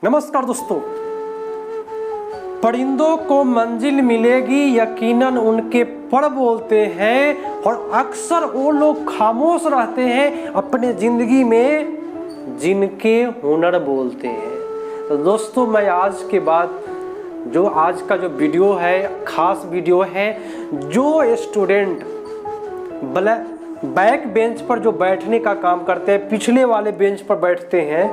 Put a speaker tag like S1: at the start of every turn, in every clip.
S1: नमस्कार दोस्तों। परिंदों को मंजिल मिलेगी यकीनन उनके पर बोलते हैं, और अक्सर वो लोग खामोश रहते हैं अपने जिंदगी में जिनके हुनर बोलते हैं। तो दोस्तों, मैं आज के बाद आज का जो वीडियो है खास वीडियो है। जो स्टूडेंट बैक बेंच पर जो बैठने का काम करते हैं, पिछले वाले बेंच पर बैठते हैं,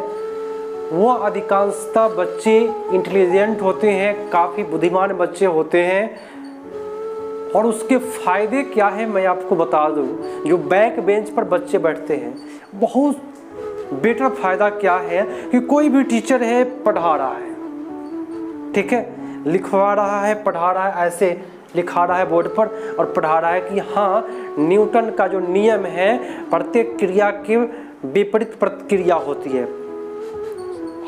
S1: वो अधिकांशतः बच्चे इंटेलिजेंट होते हैं, काफ़ी बुद्धिमान बच्चे होते हैं। और उसके फायदे क्या है मैं आपको बता दूं। जो बैक बेंच पर बच्चे बैठते हैं, बहुत बेटर फायदा क्या है कि कोई भी टीचर है पढ़ा रहा है, ठीक है, लिखवा रहा है, पढ़ा रहा है, ऐसे लिखा रहा है बोर्ड पर और पढ़ा रहा है कि हाँ, न्यूटन का जो नियम है प्रत्येक क्रिया के विपरीत प्रतिक्रिया होती है।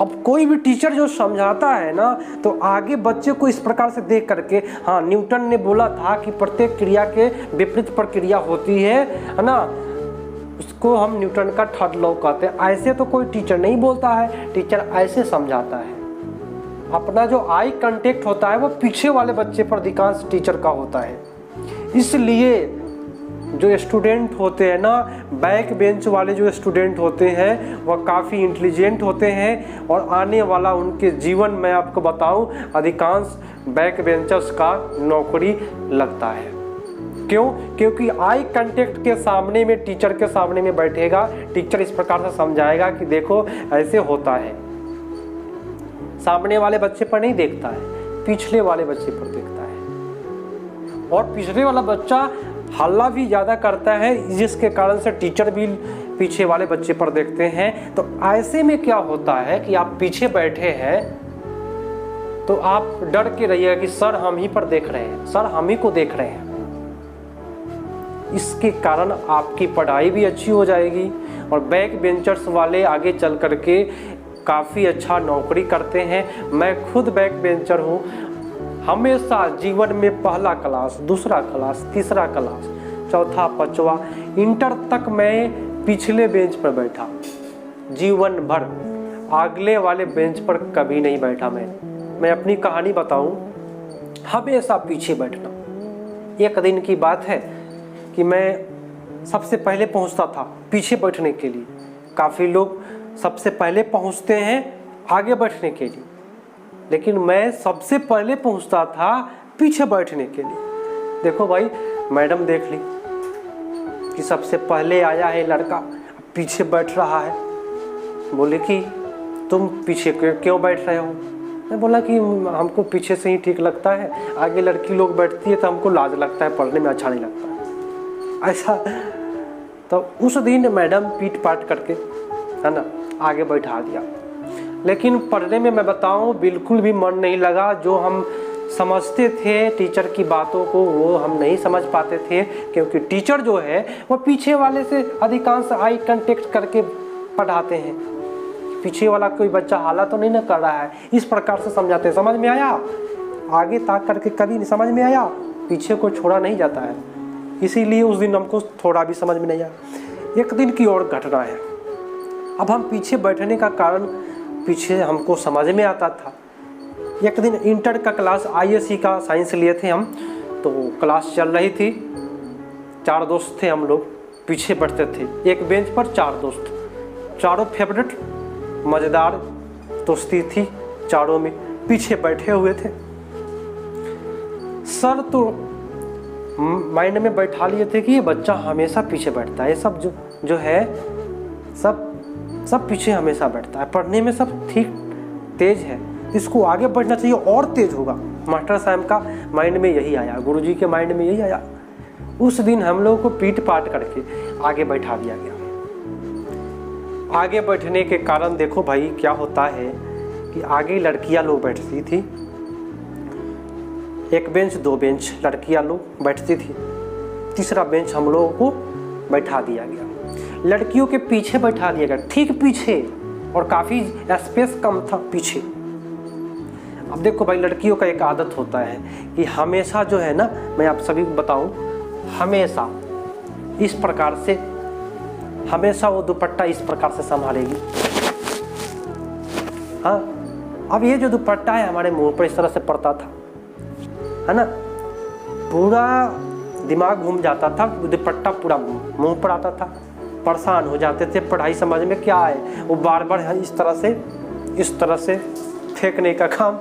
S1: अब कोई भी टीचर जो समझाता है ना, तो आगे बच्चे को इस प्रकार से देख करके, हाँ, न्यूटन ने बोला था कि प्रत्येक क्रिया के विपरीत प्रक्रिया होती है ना, उसको हम न्यूटन का थर्ड लॉ कहते हैं। ऐसे तो कोई टीचर नहीं बोलता है, टीचर ऐसे समझाता है। अपना जो आई कांटेक्ट होता है वो पीछे वाले बच्चे पर अधिकांश टीचर का होता है। इसलिए जो स्टूडेंट होते हैं ना, बैक बेंच वाले जो स्टूडेंट होते हैं वह काफ़ी इंटेलिजेंट होते हैं, और आने वाला उनके जीवन में आपको बताऊं, अधिकांश बैक बेंचर्स का नौकरी लगता है। क्यों? क्योंकि आई कांटेक्ट के सामने में, टीचर के सामने में बैठेगा, टीचर इस प्रकार से समझाएगा कि देखो ऐसे होता है। सामने वाले बच्चे पर नहीं देखता है, पिछले वाले बच्चे पर देखता है। और पिछले वाला बच्चा हल्ला भी ज़्यादा करता है, जिसके कारण से टीचर भी पीछे वाले बच्चे पर देखते हैं। तो ऐसे में क्या होता है कि आप पीछे बैठे हैं तो आप डर के रहिएगा कि सर हम ही पर देख रहे हैं, सर हम ही को देख रहे हैं। इसके कारण आपकी पढ़ाई भी अच्छी हो जाएगी, और बैक बेंचर्स वाले आगे चल करके काफ़ी अच्छा नौकरी करते हैं। मैं खुद बैक बेंचर हूँ। हमेशा जीवन में पहला क्लास, दूसरा क्लास, तीसरा क्लास, चौथा, पांचवा, इंटर तक मैं पिछले बेंच पर बैठा। जीवन भर अगले वाले बेंच पर कभी नहीं बैठा। मैं अपनी कहानी बताऊं, हमेशा पीछे बैठना। एक दिन की बात है कि मैं सबसे पहले पहुंचता था पीछे बैठने के लिए। काफ़ी लोग सबसे पहले पहुंचते हैं आगे बैठने के लिए, लेकिन मैं सबसे पहले पहुंचता था पीछे बैठने के लिए। देखो भाई, मैडम देख ली कि सबसे पहले आया है लड़का, पीछे बैठ रहा है। बोले कि तुम पीछे क्यों बैठ रहे हो? मैं बोला कि हमको पीछे से ही ठीक लगता है, आगे लड़की लोग बैठती है तो हमको लाज लगता है, पढ़ने में अच्छा नहीं लगता है, ऐसा। तो उस दिन मैडम पीट पाट करके, है ना, आगे बैठा दिया। लेकिन पढ़ने में मैं बताऊं बिल्कुल भी मन नहीं लगा। जो हम समझते थे टीचर की बातों को, वो हम नहीं समझ पाते थे, क्योंकि टीचर जो है वो पीछे वाले से अधिकांश आई कांटेक्ट करके पढ़ाते हैं। पीछे वाला कोई बच्चा हाला तो नहीं ना कर रहा है, इस प्रकार से समझाते हैं। समझ में आया? आगे ताक करके कभी नहीं समझ में आया, पीछे को छोड़ा नहीं जाता है। इसीलिए उस दिन हमको थोड़ा भी समझ में नहीं आया। एक दिन की और घटना है। अब हम पीछे बैठने का कारण पीछे हमको समझ में आता था। एक दिन इंटर का क्लास, आईएससी का साइंस लिए थे हम, तो क्लास चल रही थी। 4 दोस्त थे हम लोग, पीछे बैठते थे। एक बेंच पर 4 दोस्त, चारों फेवरेट, मज़ेदार दोस्ती थी, चारों में पीछे बैठे हुए थे। सर तो माइंड में बैठा लिए थे कि ये बच्चा हमेशा पीछे बैठता है, ये सब जो है सब पीछे हमेशा बैठता है, पढ़ने में सब ठीक तेज है, इसको आगे बढ़ना चाहिए और तेज होगा। मास्टर साहब का माइंड में यही आया, गुरुजी के माइंड में यही आया। उस दिन हम लोगों को पीट पाट करके आगे बैठा दिया गया। आगे बैठने के कारण देखो भाई क्या होता है कि आगे लड़कियां लोग बैठती थी, 1 बेंच 2 बेंच लड़कियां लोग बैठती थी, तीसरा बेंच हम लोगों को बैठा दिया गया। लड़कियों के पीछे बैठा दिया गया, ठीक पीछे, और काफ़ी स्पेस कम था पीछे। अब देखो भाई, लड़कियों का एक आदत होता है कि हमेशा जो है ना, मैं आप सभी को बताऊं, हमेशा इस प्रकार से, हमेशा वो दुपट्टा इस प्रकार से संभालेगी। हाँ, अब ये जो दुपट्टा है हमारे मुंह पर इस तरह से पड़ता था, है ना, पूरा दिमाग घूम जाता था, दुपट्टा पूरा मुंह पर आता था, परेशान हो जाते थे, पढ़ाई समझ में क्या है, वो बार बार इस तरह से फेंकने का काम,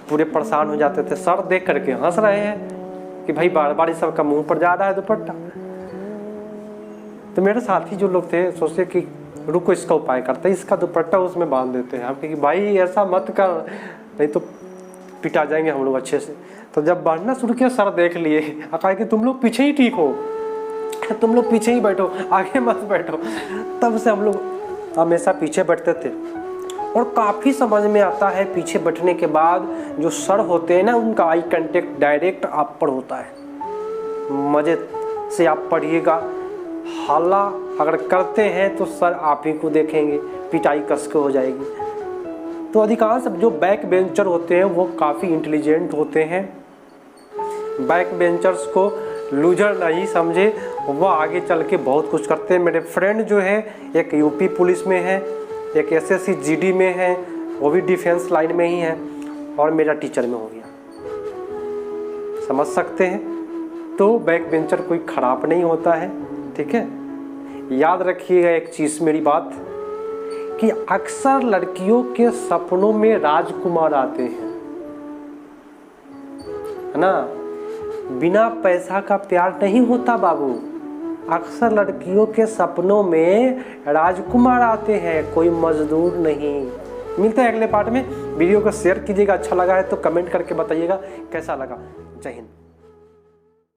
S1: पूरे परेशान हो जाते थे। सर देख करके हंस रहे हैं कि भाई बार बार इस सबका मुंह पर जा रहा है दुपट्टा। तो मेरे साथी जो लोग थे सोचते कि रुको इसका उपाय करते हैं, इसका दुपट्टा उसमें बांध देते हैं। हम कहे कि भाई ऐसा मत कर, नहीं तो पिटा जाएंगे हम लोग अच्छे से। तो जब बांधना शुरू किया सर देख लिए, कहा कि तुम लोग पीछे ही ठीक हो, तुम लोग पीछे ही बैठो, आगे मत बैठो। तब से हम लोग हमेशा पीछे बैठते थे। और काफ़ी समझ में आता है पीछे बैठने के बाद जो सर होते हैं ना, उनका आई कांटेक्ट डायरेक्ट आप पर होता है। मज़े से आप पढ़िएगा, हल्ला अगर करते हैं तो सर आप ही को देखेंगे, पिटाई कस के हो जाएगी। तो अधिकांश जो बैक बेंचर होते हैं वो काफ़ी इंटेलिजेंट होते हैं। बैक बेंचर्स को लूजर नहीं समझे, वो आगे चल के बहुत कुछ करते हैं। मेरे फ्रेंड जो है एक यूपी पुलिस में है, एक SSC GD में है, वो भी डिफेंस लाइन में ही है, और मेरा टीचर में हो गया। समझ सकते हैं। तो बैक बेंचर कोई ख़राब नहीं होता है, ठीक है। याद रखिएगा एक चीज़ मेरी बात, कि अक्सर लड़कियों के सपनों में राजकुमार आते हैं, है ना। बिना पैसा का प्यार नहीं होता बाबू। अक्सर लड़कियों के सपनों में राजकुमार आते हैं, कोई मजदूर नहीं। मिलते हैं अगले पार्ट में। वीडियो को शेयर कीजिएगा, अच्छा लगा है तो कमेंट करके बताइएगा कैसा लगा। जय हिंद।